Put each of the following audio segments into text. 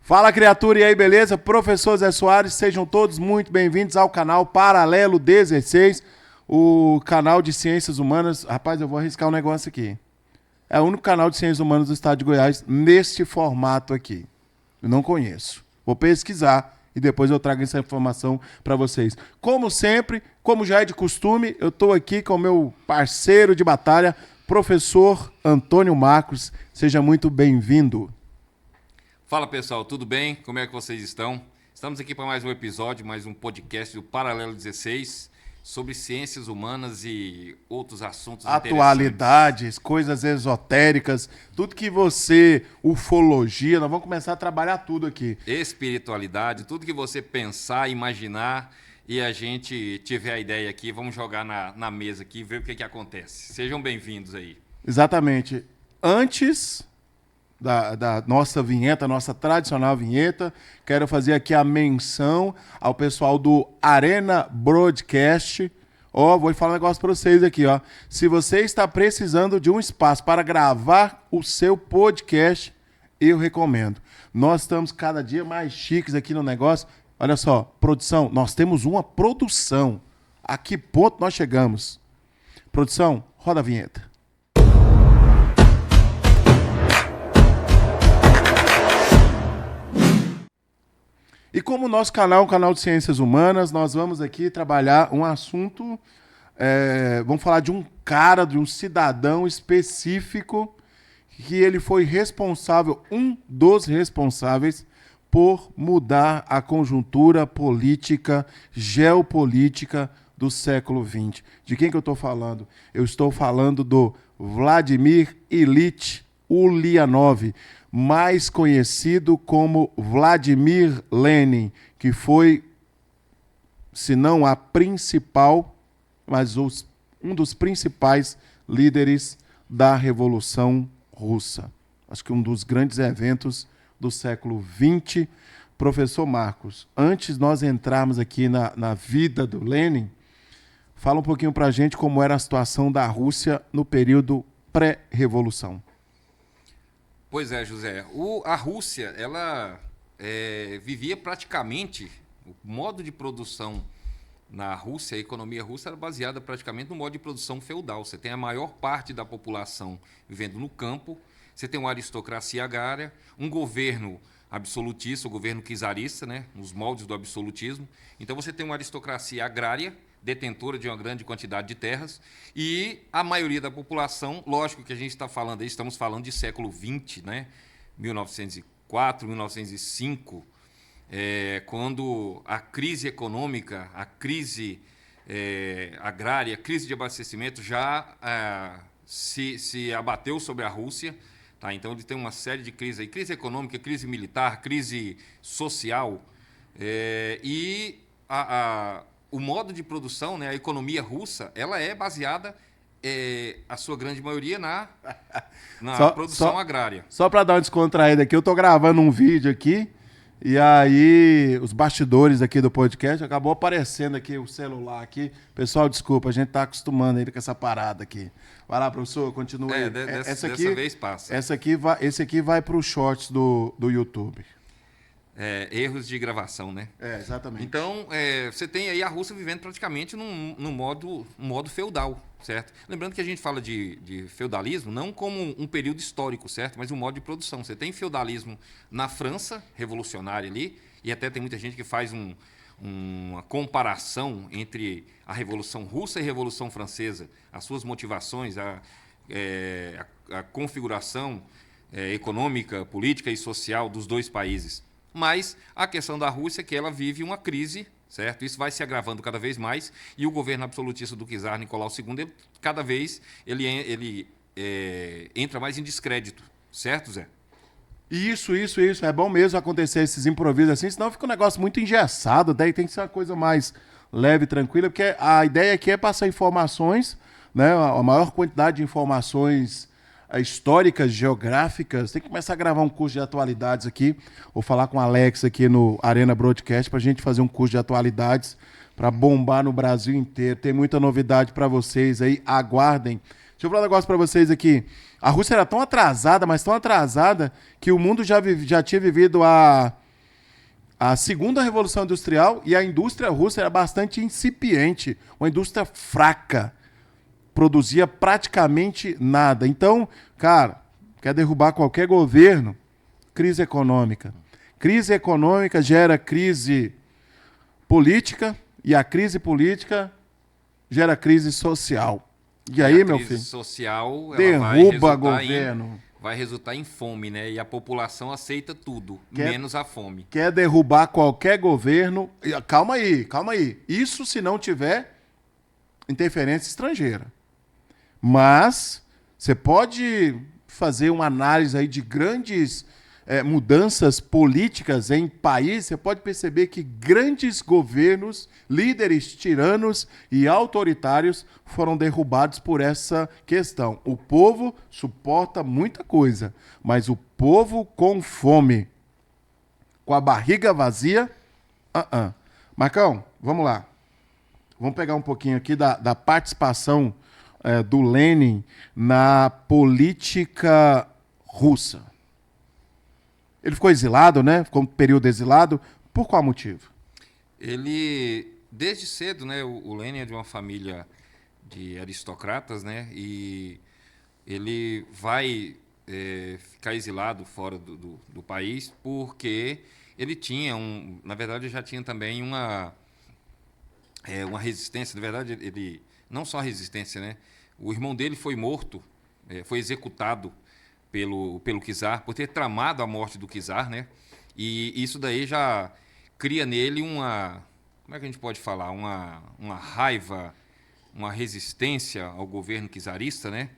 Fala, criatura, e aí, beleza? Professor Zé Soares, sejam todos muito bem-vindos ao canal Paralelo 16, o canal de Ciências Humanas. Rapaz, eu vou arriscar um negócio aqui. É o único canal de Ciências Humanas do estado de Goiás neste formato aqui. Eu não conheço. Vou pesquisar e depois eu trago essa informação para vocês. Como sempre, como já é de costume, eu estou aqui com o meu parceiro de batalha, professor Antônio Marcos. Seja muito bem-vindo. Fala pessoal, tudo bem? Como é que vocês estão? Estamos aqui para mais um episódio, mais um podcast do Paralelo 16 sobre ciências humanas e outros assuntos atualidades, coisas esotéricas, tudo que você, ufologia, nós vamos começar a trabalhar tudo aqui. Espiritualidade, tudo que você pensar, imaginar e a gente tiver a ideia aqui, vamos jogar na mesa aqui e ver o que acontece. Sejam bem-vindos aí. Exatamente. Antes da nossa vinheta, nossa tradicional vinheta, quero fazer aqui a menção ao pessoal do Arena Broadcast. Vou falar um negócio para vocês aqui, ó. Se você está precisando de um espaço para gravar o seu podcast, eu recomendo. Nós estamos cada dia mais chiques aqui no negócio. Olha só, produção, nós temos uma produção. A que ponto nós chegamos? Produção, roda a vinheta. E como o nosso canal é um canal de ciências humanas, nós vamos aqui trabalhar um assunto, vamos falar de um cara, de um cidadão específico, que ele foi responsável, um dos responsáveis, por mudar a conjuntura política, geopolítica do século XX. De quem que eu estou falando? Eu estou falando do Vladimir Ilyich Ulyanov, mais conhecido como Vladimir Lenin, que foi, se não a principal, mas um dos principais líderes da Revolução Russa. Acho que um dos grandes eventos do século XX. Professor Marcos, antes de nós entrarmos aqui na vida do Lenin, fala um pouquinho para a gente como era a situação da Rússia no período pré-revolução. Pois é, José. A Rússia, ela vivia praticamente, o modo de produção na Rússia, a economia russa era baseada praticamente no modo de produção feudal. Você tem a maior parte da população vivendo no campo, você tem uma aristocracia agrária, um governo absolutista, o governo czarista, né, nos moldes do absolutismo. Então você tem uma aristocracia agrária, detentora de uma grande quantidade de terras, e a maioria da população, lógico que a gente está falando, estamos falando de século XX, né? 1904, 1905, quando a crise econômica, a crise agrária, a crise de abastecimento já se abateu sobre a Rússia. Tá? Então ele tem uma série de crises aí, crise econômica, crise militar, crise social, o modo de produção, né, a economia russa, ela é baseada, a sua grande maioria, na produção agrária. Só para dar uma descontraída aqui, eu estou gravando um vídeo aqui, e aí os bastidores aqui do podcast, acabou aparecendo aqui o celular aqui. Pessoal, desculpa, a gente está acostumando ainda com essa parada aqui. Vai lá, professor, continua aí. Dessa vez passa. Esse aqui vai para os shorts do YouTube. Erros de gravação, né? Exatamente. Então, você tem aí a Rússia vivendo praticamente num modo feudal, certo? Lembrando que a gente fala de feudalismo não como um período histórico, certo? Mas um modo de produção. Você tem feudalismo na França, revolucionária ali, e até tem muita gente que faz uma comparação entre a Revolução Russa e a Revolução Francesa, as suas motivações, a configuração econômica, política e social dos dois países. Mas a questão da Rússia é que ela vive uma crise, certo? Isso vai se agravando cada vez mais, e o governo absolutista do czar Nicolau II, cada vez ele entra mais em descrédito, certo, Zé? Isso. É bom mesmo acontecer esses improvisos assim, senão fica um negócio muito engessado, daí tem que ser uma coisa mais leve, tranquila, porque a ideia aqui é passar informações, né? A maior quantidade de informações históricas, geográficas. Tem que começar a gravar um curso de atualidades aqui. Vou falar com o Alex aqui no Arena Broadcast para a gente fazer um curso de atualidades para bombar no Brasil inteiro. Tem muita novidade para vocês aí. Aguardem. Deixa eu falar um negócio para vocês aqui. A Rússia era tão atrasada, mas tão atrasada, que o mundo já tinha vivido a segunda revolução industrial e a indústria russa era bastante incipiente, uma indústria fraca, produzia praticamente nada. Então, cara, quer derrubar qualquer governo, crise econômica. Crise econômica gera crise política e a crise política gera crise social. E aí, meu filho? A crise social derruba governo. Vai resultar em fome, né? E a população aceita tudo, menos a fome. Quer derrubar qualquer governo. Calma aí, calma aí. Isso se não tiver interferência estrangeira. Mas você pode fazer uma análise aí de grandes mudanças políticas em países, você pode perceber que grandes governos, líderes tiranos e autoritários foram derrubados por essa questão. O povo suporta muita coisa, mas o povo com fome, com a barriga vazia, Marcão, vamos lá. Vamos pegar um pouquinho aqui da participação do Lenin na política russa. Ele ficou exilado, né? Ficou um período exilado. Por qual motivo? Ele, desde cedo, né? O Lenin é de uma família de aristocratas, né? E ele vai ficar exilado fora do país porque ele tinha na verdade, já tinha também uma resistência. Na verdade, ele não só a resistência, né? O irmão dele foi morto, foi executado pelo czar, por ter tramado a morte do czar, né? E isso daí já cria nele como é que a gente pode falar? Uma raiva, uma resistência ao governo czarista, né?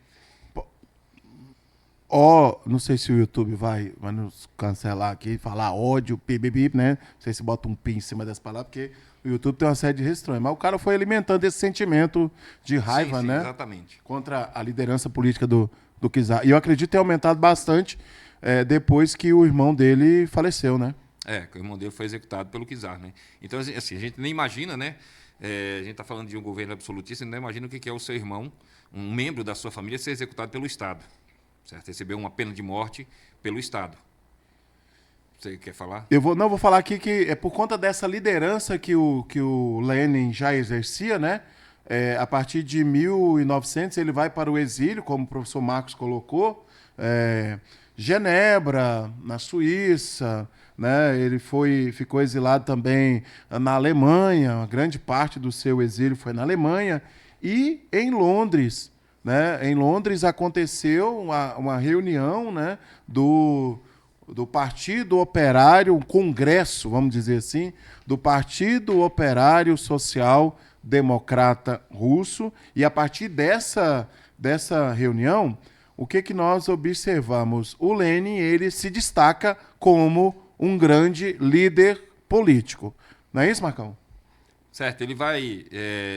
Não sei se o YouTube vai nos cancelar aqui, falar ódio, pibibi, né? Não sei se bota um pi em cima dessa palavra, porque o YouTube tem uma série de restrições. Mas o cara foi alimentando esse sentimento de raiva, sim, né? Exatamente. Contra a liderança política do czar. E eu acredito ter aumentado bastante depois que o irmão dele faleceu, né? Que o irmão dele foi executado pelo czar, né? Então, assim, a gente nem imagina, né? A gente está falando de um governo absolutista, não imagina o que é o seu irmão, um membro da sua família, ser executado pelo Estado. Certo? Recebeu uma pena de morte pelo Estado. Você quer falar? Vou falar aqui que é por conta dessa liderança que o Lenin já exercia, né? A partir de 1900 ele vai para o exílio, como o professor Marcos colocou, Genebra, na Suíça, né? Ele ficou exilado também na Alemanha, grande parte do seu exílio foi na Alemanha, e em Londres. Né? Em Londres aconteceu uma reunião, né, do Partido Operário, um congresso, vamos dizer assim, do Partido Operário Social Democrata Russo, e a partir dessa reunião, o que nós observamos? O Lenin ele se destaca como um grande líder político. Não é isso, Marcão? Certo, ele vai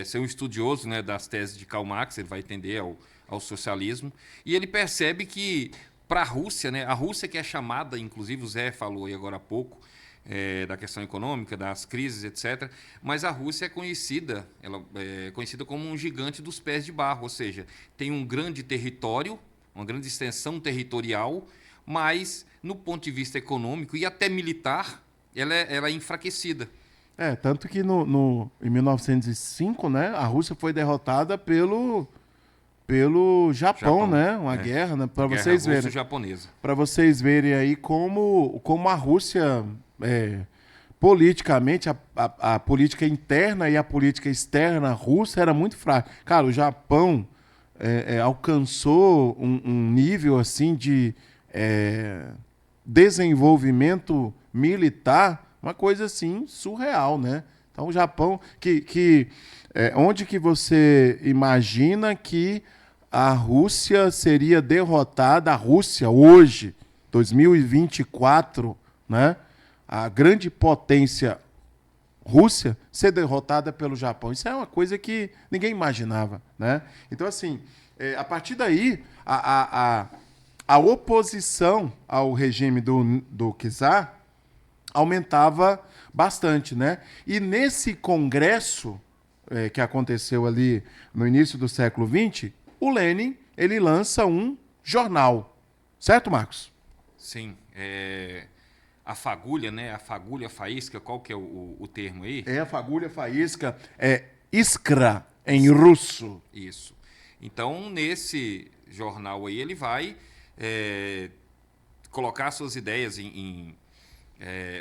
ser um estudioso, né, das teses de Karl Marx, ele vai entender ao socialismo, e ele percebe que, para a Rússia, né, a Rússia que é chamada, inclusive o Zé falou aí agora há pouco, da questão econômica, das crises, etc., mas a Rússia ela é conhecida como um gigante dos pés de barro, ou seja, tem um grande território, uma grande extensão territorial, mas, no ponto de vista econômico e até militar, ela é enfraquecida. Tanto que em 1905, né, a Rússia foi derrotada pelo Japão, né? Uma guerra, né? Para vocês verem. Russo-japonesa. Para vocês verem aí como a Rússia politicamente a política interna e a política externa russa era muito fraca. Cara, o Japão alcançou um nível assim de desenvolvimento militar, uma coisa assim surreal, né? Então o Japão, onde que você imagina que a Rússia seria derrotada, a Rússia hoje, 2024, né? A grande potência Rússia ser derrotada pelo Japão. Isso é uma coisa que ninguém imaginava, né? Então, assim, a partir daí, a oposição ao regime do czar aumentava bastante, né? E nesse congresso que aconteceu ali no início do século XX, o Lenin ele lança um jornal. Certo, Marcos? Sim. A fagulha, né? A fagulha, faísca, qual que é o termo aí? É a fagulha faísca, é Iskra, em russo. Isso. Então, nesse jornal aí, ele vai colocar suas ideias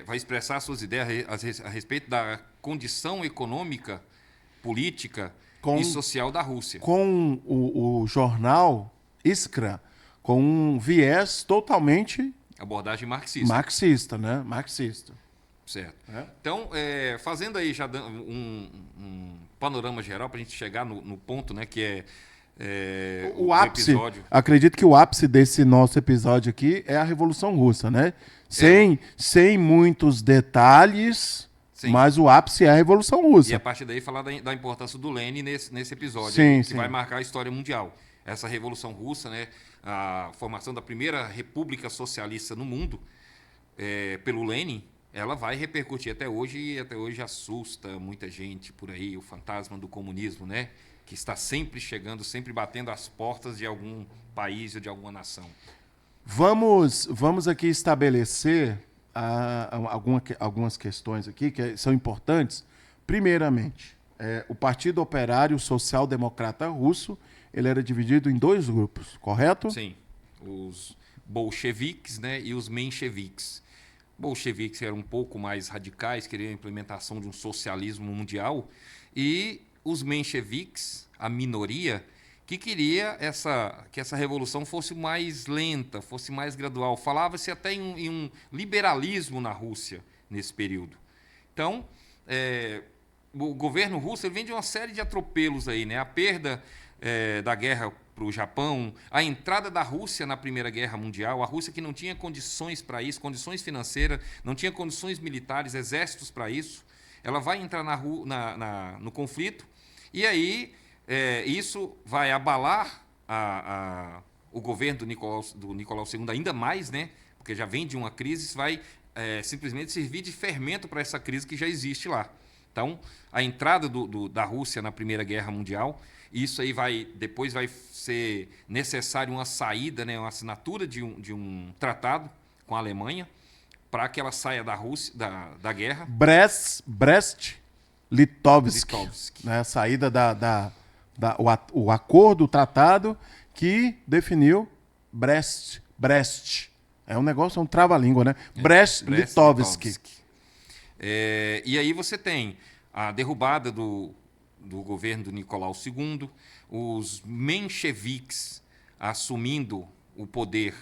vai expressar suas ideias a respeito da condição econômica, política e social da Rússia. Com o jornal Iskra, com um viés totalmente Abordagem marxista. marxista, né? Marxista. Certo. Então, fazendo aí já um panorama geral para a gente chegar no ponto, né, que o ápice, episódio. acredito que o ápice desse nosso episódio aqui é a Revolução Russa, né? Sem muitos detalhes, Sim. mas o ápice é a Revolução Russa. E a partir daí falar da importância do Lenin nesse episódio, sim, que sim. vai marcar a história mundial. Essa Revolução Russa, né, a formação da primeira república socialista no mundo, pelo Lenin, ela vai repercutir até hoje, e até hoje assusta muita gente por aí, o fantasma do comunismo, né, que está sempre chegando, sempre batendo às portas de algum país ou de alguma nação. Vamos aqui estabelecer algumas questões aqui que são importantes. Primeiramente, o Partido Operário Social Democrata Russo, ele era dividido em dois grupos, correto? Sim, os bolcheviques, né, e os mencheviques. Bolcheviques eram um pouco mais radicais, queriam a implementação de um socialismo mundial, e os mencheviques, a minoria, que queria que essa revolução fosse mais lenta, fosse mais gradual. Falava-se até em um liberalismo na Rússia nesse período. Então, o governo russo ele vem de uma série de atropelos aí, né? A perda da guerra para o Japão, a entrada da Rússia na Primeira Guerra Mundial, a Rússia que não tinha condições para isso, condições financeiras, não tinha condições militares, exércitos para isso, ela vai entrar no conflito, e aí isso vai abalar o governo do Nicolau II ainda mais, né? Porque já vem de uma crise, isso vai simplesmente servir de fermento para essa crise que já existe lá. Então, a entrada da Rússia na Primeira Guerra Mundial, isso aí depois vai ser necessário uma saída, né, uma assinatura de um tratado com a Alemanha para que ela saia da Rússia, da guerra. Brest-Litovsk. Né, a saída o acordo, o tratado que definiu Brest. É um negócio, é um trava-língua, né? Brest-Litovsk. E aí você tem a derrubada do governo do Nicolau II, os mencheviques assumindo o poder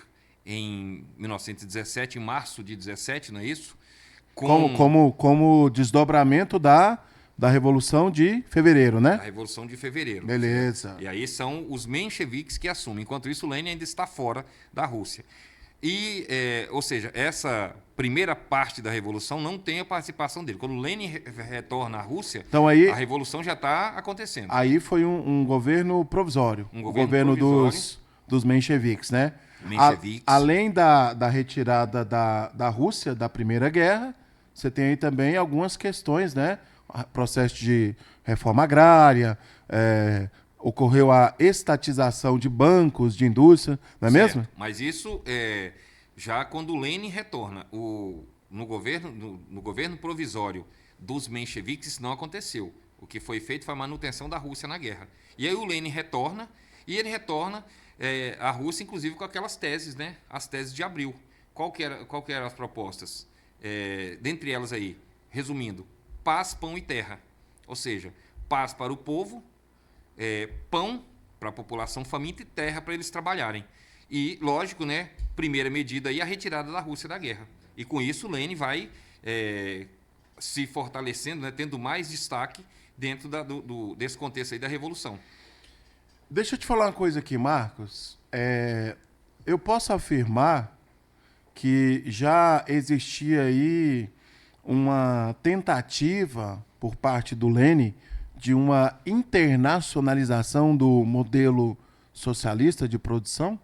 em 1917, em março de 17, não é isso? Como desdobramento da Revolução de Fevereiro, né? A Revolução de Fevereiro. Beleza. Certo? E aí são os mencheviques que assumem. Enquanto isso, o Lenin ainda está fora da Rússia. E, ou seja, essa primeira parte da Revolução não tem a participação dele. Quando o Lenin retorna à Rússia, então, aí, a Revolução já está acontecendo. Aí foi um governo provisório. O governo dos mencheviques, né? Além da retirada da Rússia da Primeira Guerra, você tem aí também algumas questões, né? Processo de reforma agrária, ocorreu a estatização de bancos, de indústria, não é mesmo? Mas isso já quando o Lenin retorna. No governo provisório dos mencheviques isso não aconteceu. O que foi feito foi a manutenção da Rússia na guerra. E aí o Lenin retorna, e ele retorna à Rússia, inclusive, com aquelas teses, né? As teses de Abril. Qual que eram as propostas? Dentre elas aí, resumindo, paz, pão e terra. Ou seja, paz para o povo, pão para a população faminta e terra para eles trabalharem. E, lógico, né, primeira medida aí, a retirada da Rússia da guerra. E com isso o Lenin vai se fortalecendo, né, tendo mais destaque dentro desse contexto aí da Revolução. Deixa eu te falar uma coisa aqui, Marcos. Eu posso afirmar que já existia aí uma tentativa por parte do Lenin de uma internacionalização do modelo socialista de produção?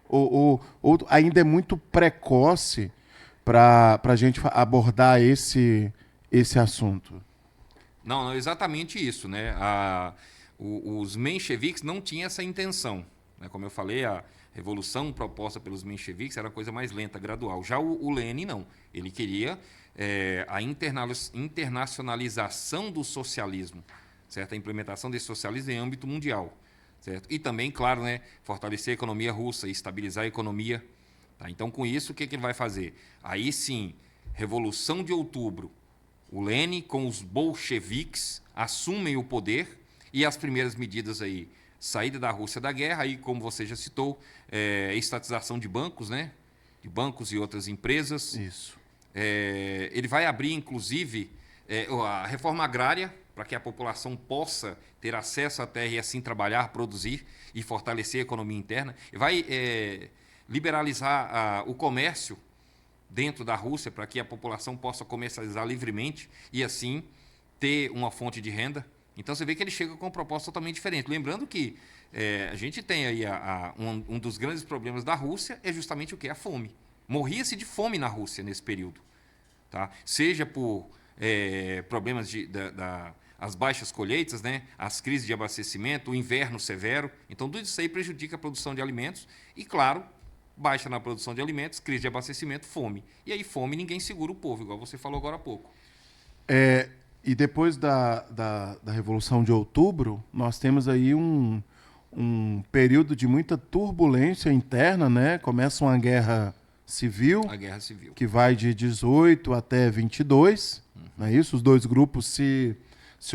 Ou ainda é muito precoce para a gente abordar esse assunto? Não, exatamente isso, né? Os mencheviques não tinham essa intenção. né? Como eu falei, a revolução proposta pelos mencheviques era uma coisa mais lenta, gradual. Já o Lenin, não. Ele queria a internacionalização do socialismo, certo? A implementação desse socialismo em âmbito mundial. Certo? E também, claro, né, fortalecer a economia russa e estabilizar a economia. Tá? Então, com isso, o que ele vai fazer? Aí sim, Revolução de Outubro, o Lenin com os bolcheviques assumem o poder e as primeiras medidas aí, saída da Rússia da guerra, aí, como você já citou, estatização de bancos, né? De bancos e outras empresas. Isso. Ele vai abrir, inclusive, a reforma agrária, para que a população possa ter acesso à terra e assim trabalhar, produzir e fortalecer a economia interna. E vai liberalizar o comércio dentro da Rússia para que a população possa comercializar livremente e assim ter uma fonte de renda. Então você vê que ele chega com uma proposta totalmente diferente. Lembrando que a gente tem aí um dos grandes problemas da Rússia é justamente o que? A fome. Morria-se de fome na Rússia nesse período. Tá? Seja por problemas as baixas colheitas, né? As crises de abastecimento, o inverno severo. Então, tudo isso aí prejudica a produção de alimentos e, claro, baixa na produção de alimentos, crise de abastecimento, fome. E aí, fome, ninguém segura o povo, igual você falou agora há pouco. E depois da Revolução de Outubro, nós temos aí um período de muita turbulência interna, né? Começa uma guerra civil, a guerra civil, que vai de 18 até 22, não é isso? Os dois grupos se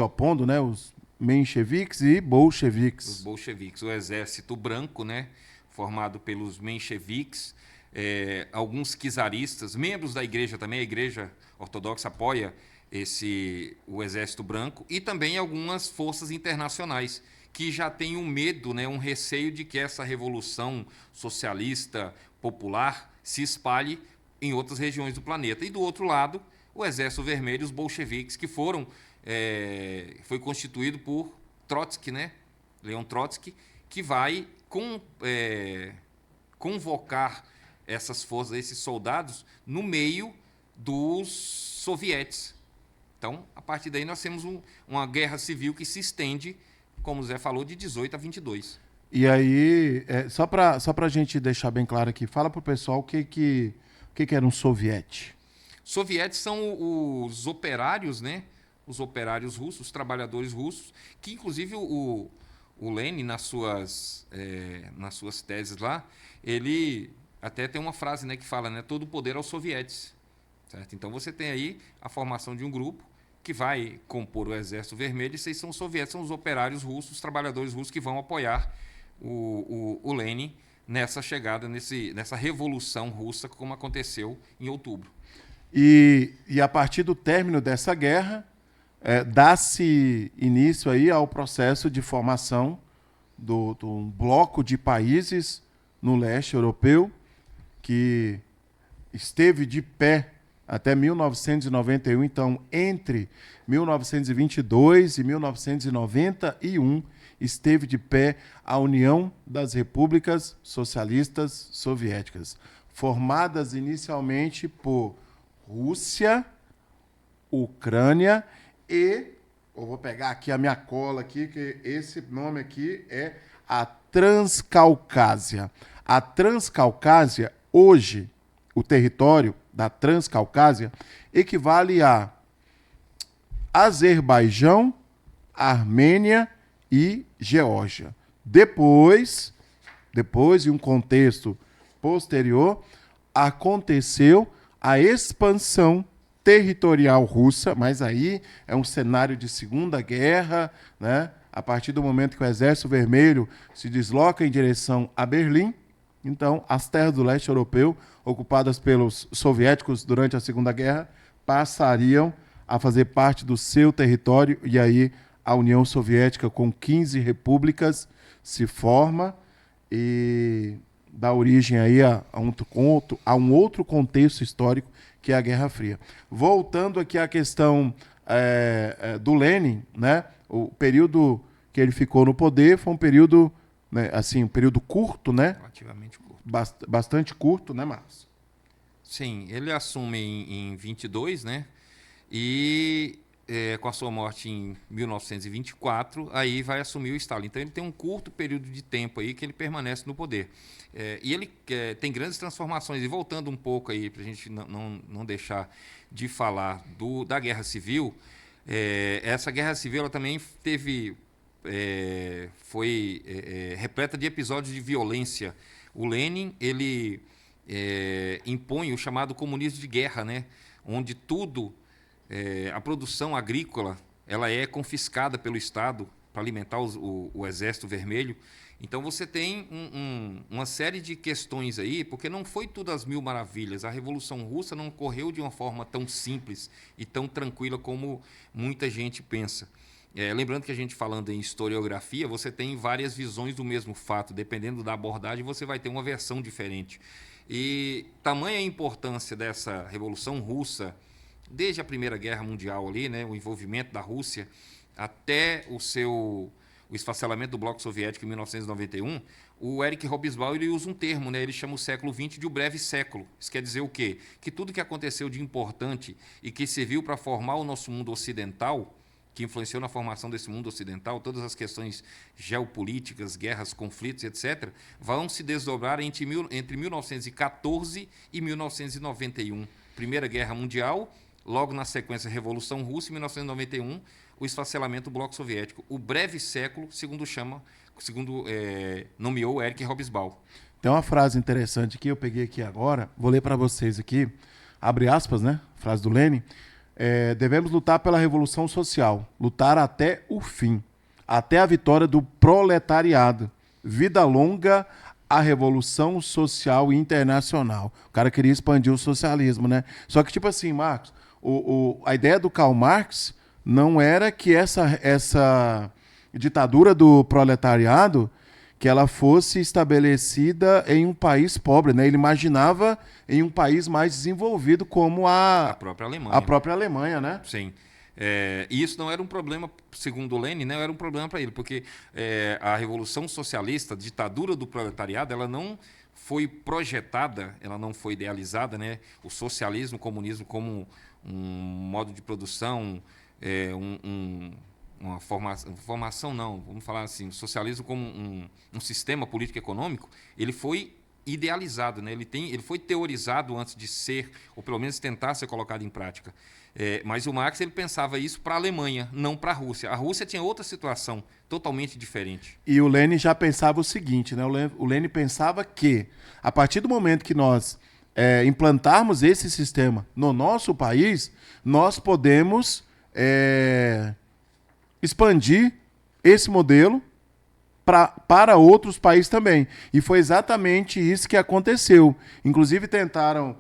opondo, né? Os mencheviques e bolcheviques. Os bolcheviques, o exército branco, né? Formado pelos mencheviques, alguns czaristas, membros da igreja também, a igreja ortodoxa apoia o exército branco, e também algumas forças internacionais que já têm um medo, né? Um receio de que essa revolução socialista popular se espalhe em outras regiões do planeta. E do outro lado, o Exército Vermelho, os bolcheviques, que foi constituído por Trotsky, né? Leon Trotsky, que vai convocar essas forças, esses soldados, no meio dos sovietes. Então, a partir daí, nós temos uma guerra civil que se estende, como o Zé falou, de 18 a 22. E aí, só para a gente deixar bem claro aqui, fala para o pessoal o que era um soviete. Sovietes são os operários, né? Os operários russos, os trabalhadores russos, que inclusive o Lenin, nas suas teses lá, ele até tem uma frase, né, que fala, né, todo o poder aos sovietes. Certo? Então você tem aí a formação de um grupo que vai compor o Exército Vermelho, e esses são os sovietes, são os operários russos, os trabalhadores russos que vão apoiar o Lenin nessa chegada, nessa revolução russa, como aconteceu em outubro. E a partir do término dessa guerra, dá-se início aí ao processo de formação do bloco de países no leste europeu, que esteve de pé até 1991. Então, entre 1922 e 1991, esteve de pé a União das Repúblicas Socialistas Soviéticas, formadas inicialmente por Rússia, Ucrânia e, eu vou pegar aqui a minha cola aqui, que esse nome aqui é a Transcaucásia. A Transcaucásia, hoje, o território da Transcaucásia equivale a Azerbaijão, Armênia e Geórgia. Depois, em um contexto posterior, aconteceu a expansão territorial russa, mas aí é um cenário de Segunda Guerra, né? A partir do momento que o Exército Vermelho se desloca em direção a Berlim, então as terras do leste europeu, ocupadas pelos soviéticos durante a Segunda Guerra, passariam a fazer parte do seu território, e aí a União Soviética, com 15 repúblicas, se forma e dá origem aí a um outro contexto histórico, que é a Guerra Fria. Voltando aqui à questão do Lenin, né? O período que ele ficou no poder foi um período, né, assim, um período curto, né? Relativamente curto. Bastante curto, né, Marcos? Sim, ele assume em 22, né? E com a sua morte em 1924, aí vai assumir o Stalin. Então ele tem um curto período de tempo aí que ele permanece no poder. E ele tem grandes transformações. E voltando um pouco aí, para a gente não deixar de falar da Guerra Civil, essa Guerra Civil ela também foi repleta de episódios de violência. O Lenin ele impõe o chamado comunismo de guerra, né? Onde tudo, a produção agrícola, ela é confiscada pelo Estado para alimentar o Exército Vermelho. Então você tem uma série de questões aí, porque não foi tudo às mil maravilhas. A Revolução Russa não ocorreu de uma forma tão simples e tão tranquila como muita gente pensa. Lembrando que a gente falando em historiografia, você tem várias visões do mesmo fato. Dependendo da abordagem, você vai ter uma versão diferente. E tamanha a importância dessa Revolução Russa, desde a Primeira Guerra Mundial ali, né, o envolvimento da Rússia, até o esfacelamento do Bloco Soviético em 1991, o Eric Hobsbawm ele usa um termo, né, ele chama o século XX de o breve século. Isso quer dizer o quê? Que tudo que aconteceu de importante e que serviu para formar o nosso mundo ocidental, que influenciou na formação desse mundo ocidental, todas as questões geopolíticas, guerras, conflitos, etc., vão se desdobrar entre 1914 e 1991. Primeira Guerra Mundial, logo na sequência Revolução Russa, em 1991, o esfacelamento do Bloco Soviético. O breve século, segundo nomeou Eric Hobsbawm. Tem uma frase interessante que eu peguei aqui agora, vou ler para vocês aqui, abre aspas, né? Frase do Lenin. Devemos lutar pela revolução social, lutar até o fim, até a vitória do proletariado. Vida longa a revolução social internacional. O cara queria expandir o socialismo, né? Só que, tipo assim, Marcos, a ideia do Karl Marx não era que essa ditadura do proletariado que ela fosse estabelecida em um país pobre, né? Ele imaginava em um país mais desenvolvido como a própria Alemanha. A própria Alemanha, né? Sim. E isso não era um problema, segundo Lenin, não era um problema para ele, porque a Revolução Socialista, a ditadura do proletariado, ela não foi projetada, ela não foi idealizada, né? O socialismo, o comunismo como um modo de produção, uma formação não, vamos falar assim, o socialismo como um sistema político-econômico, ele foi idealizado, né? Ele foi teorizado antes de ser, ou pelo menos tentar ser colocado em prática. Mas o Marx ele pensava isso para a Alemanha, não para a Rússia. A Rússia tinha outra situação, totalmente diferente. E o Lenin já pensava o seguinte, né? O Lenin pensava que, a partir do momento que nós implantarmos esse sistema no nosso país, nós podemos expandir esse modelo para outros países também. E foi exatamente isso que aconteceu. Inclusive tentaram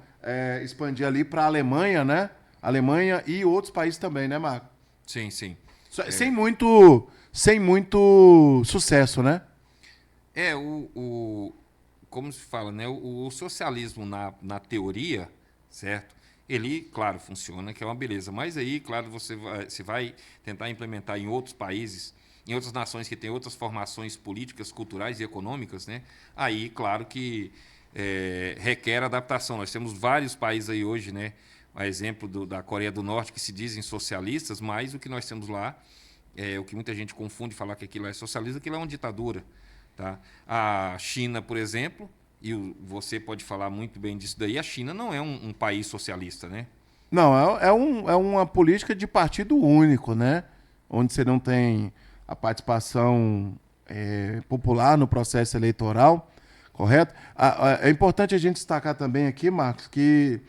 expandir ali para a Alemanha, né? Alemanha e outros países também, né, Marco? Sim, sim. Sem muito sucesso, né? Como se fala, né? O socialismo na teoria, certo? Ele, claro, funciona, que é uma beleza. Mas aí, claro, você vai tentar implementar em outros países, em outras nações que têm outras formações políticas, culturais e econômicas, né? Aí, claro que requer adaptação. Nós temos vários países aí hoje, né? A exemplo da Coreia do Norte, que se dizem socialistas, mas o que nós temos lá, o que muita gente confunde falar que aquilo é socialismo, aquilo é uma ditadura. Tá? A China, por exemplo, e você pode falar muito bem disso daí, a China não é um país socialista, né? Não, é uma política de partido único, né? Onde você não tem a participação popular no processo eleitoral, correto? É importante a gente destacar também aqui, Marcos, que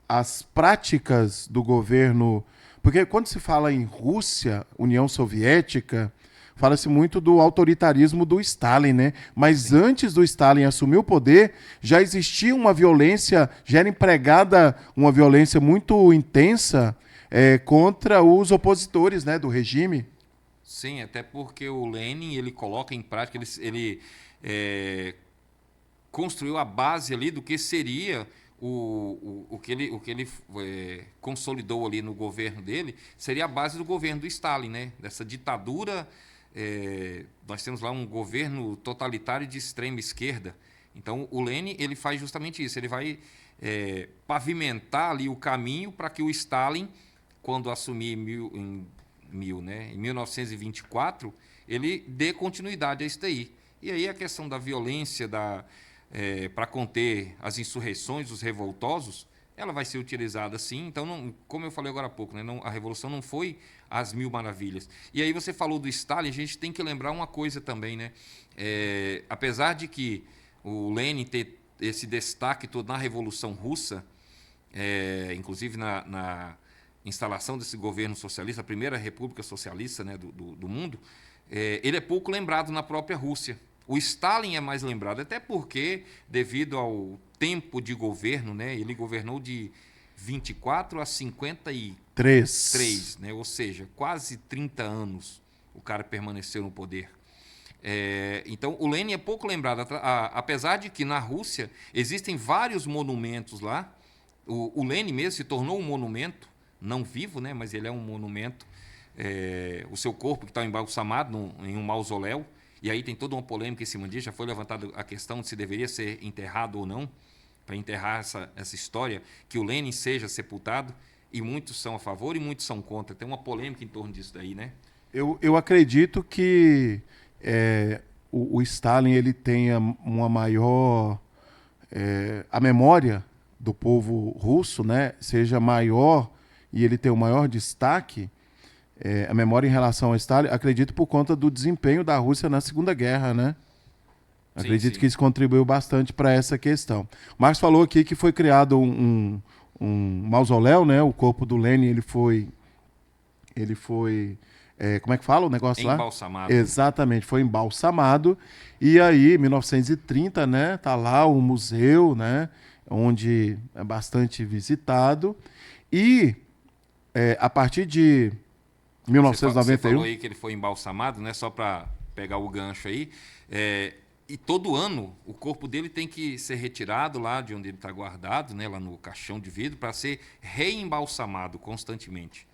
as práticas do governo... Porque quando se fala em Rússia, União Soviética, fala-se muito do autoritarismo do Stalin, né? Mas sim, antes do Stalin assumir o poder, já existia uma violência, já era empregada uma violência muito intensa contra os opositores, né, do regime. Sim, até porque o Lenin ele coloca em prática, ele construiu a base ali do que seria o que ele consolidou ali no governo dele, seria a base do governo do Stalin, né? Dessa ditadura. Nós temos lá um governo totalitário de extrema esquerda. Então, o Lenin ele faz justamente isso. Ele vai pavimentar ali o caminho para que o Stalin quando assumir em 1924, ele dê continuidade a isso daí. E aí a questão da violência para conter as insurreições, os revoltosos, ela vai ser utilizada sim. Então, como eu falei agora há pouco, né, a Revolução não foi às mil maravilhas. E aí você falou do Stalin, a gente tem que lembrar uma coisa também, né? Apesar de que o Lenin ter esse destaque todo na Revolução Russa, inclusive na instalação desse governo socialista, a primeira república socialista, né, do mundo, ele é pouco lembrado na própria Rússia. O Stalin é mais lembrado, até porque, devido ao tempo de governo, né, ele governou de 24 a 53, né, ou seja, quase 30 anos o cara permaneceu no poder. Então, o Lenin é pouco lembrado, apesar de que na Rússia existem vários monumentos lá. O Lenin mesmo se tornou um monumento, não vivo, né, mas ele é um monumento. O seu corpo que está embalsamado em um mausoléu, e aí tem toda uma polêmica em cima disso. Já foi levantada a questão de se deveria ser enterrado ou não, para enterrar essa história, que o Lenin seja sepultado, e muitos são a favor e muitos são contra. Tem uma polêmica em torno disso daí, né? Eu acredito que o Stalin ele tenha uma maior... a memória do povo russo, né, seja maior e ele tem o maior destaque, a memória em relação ao Stalin, acredito por conta do desempenho da Rússia na Segunda Guerra, né? Acredito sim. Que isso contribuiu bastante para essa questão. O Marcos falou aqui que foi criado um mausoléu, né? O corpo do Lenin ele foi como é que fala o negócio lá? Embalsamado. Exatamente, foi embalsamado. E aí, em 1930, né? Tá lá o museu, né? Onde é bastante visitado. E a partir de 1991... Você falou aí que ele foi embalsamado, né? Só para pegar o gancho aí. E todo ano o corpo dele tem que ser retirado lá de onde ele está guardado, né? Lá no caixão de vidro, para ser reembalsamado constantemente.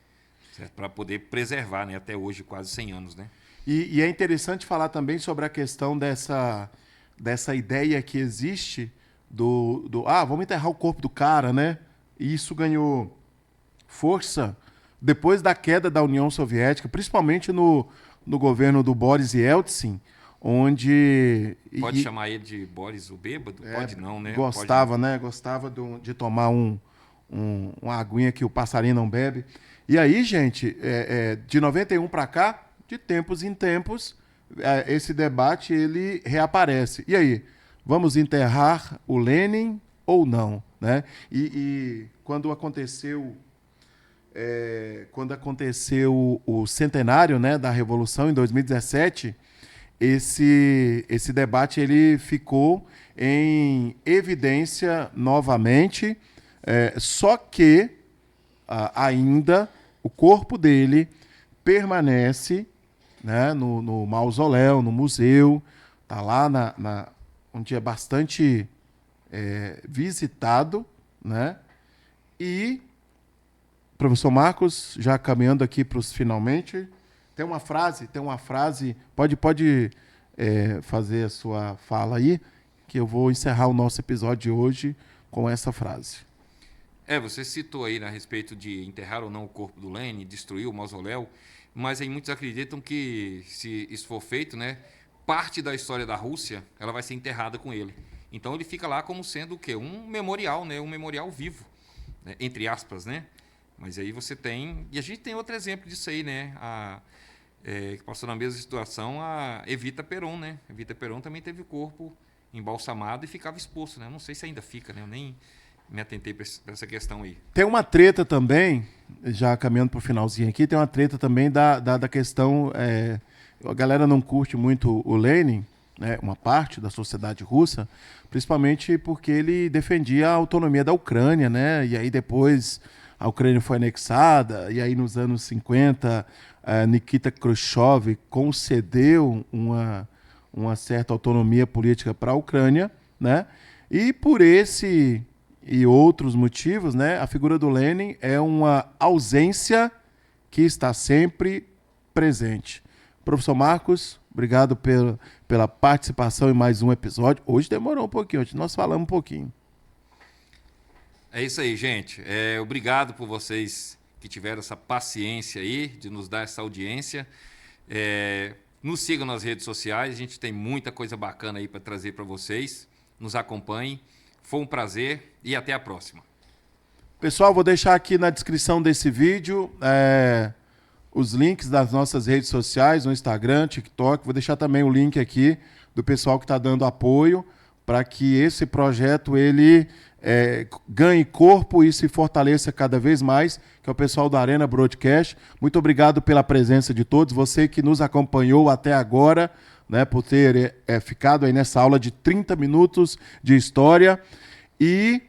Para poder preservar, né? Até hoje, quase 100 anos, né? E é interessante falar também sobre a questão dessa ideia que existe vamos enterrar o corpo do cara, né? E isso ganhou força depois da queda da União Soviética, principalmente no governo do Boris Yeltsin, onde... Pode chamar ele de Boris o Bêbado? Pode não, né? Gostava, né? Gostava de tomar uma aguinha que o passarinho não bebe. E aí, gente, de 91 para cá, de tempos em tempos, esse debate ele reaparece. E aí, vamos enterrar o Lenin ou não? Né? E quando aconteceu o centenário, né, da Revolução, em 2017, esse debate ele ficou em evidência novamente, só que ainda o corpo dele permanece, né, no mausoléu, no museu, está lá onde é bastante visitado, né? E, professor Marcos, já caminhando aqui para os finalmente, tem uma frase, pode fazer a sua fala aí, que eu vou encerrar o nosso episódio de hoje com essa frase. Você citou aí a respeito de enterrar ou não o corpo do Lenin, destruir o mausoléu, mas aí muitos acreditam que, se isso for feito, né, parte da história da Rússia ela vai ser enterrada com ele. Então ele fica lá como sendo o quê? Um memorial, né, um memorial vivo, né, entre aspas, né? Mas aí você tem... E a gente tem outro exemplo disso aí, né? Que passou na mesma situação, a Evita Peron, né? Evita Peron também teve o corpo embalsamado e ficava exposto, né? Eu não sei se ainda fica, né? Eu nem me atentei para essa questão aí. Tem uma treta também, já caminhando para o finalzinho aqui, tem uma treta também da questão... a galera não curte muito o Lenin, né, uma parte da sociedade russa, principalmente porque ele defendia a autonomia da Ucrânia, né? E aí depois a Ucrânia foi anexada, e aí nos anos 50, Nikita Khrushchev concedeu uma certa autonomia política para a Ucrânia, né? E por esse e outros motivos, né, a figura do Lenin é uma ausência que está sempre presente. Professor Marcos, obrigado pela participação em mais um episódio. Hoje demorou um pouquinho, hoje nós falamos um pouquinho. É isso aí, gente. Obrigado por vocês que tiveram essa paciência aí de nos dar essa audiência. Nos sigam nas redes sociais, a gente tem muita coisa bacana aí para trazer para vocês. Nos acompanhem. Foi um prazer e até a próxima. Pessoal, vou deixar aqui na descrição desse vídeo os links das nossas redes sociais, no Instagram, TikTok. Vou deixar também o link aqui do pessoal que está dando apoio para que esse projeto ele ganhe corpo e se fortaleça cada vez mais, que é o pessoal da Arena Broadcast. Muito obrigado pela presença de todos, você que nos acompanhou até agora, né, por ter ficado aí nessa aula de 30 minutos de história. E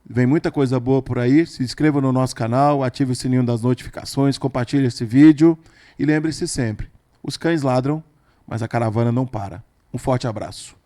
vem muita coisa boa por aí. Se inscreva no nosso canal, ative o sininho das notificações, compartilhe esse vídeo e lembre-se sempre, os cães ladram, mas a caravana não para. Um forte abraço.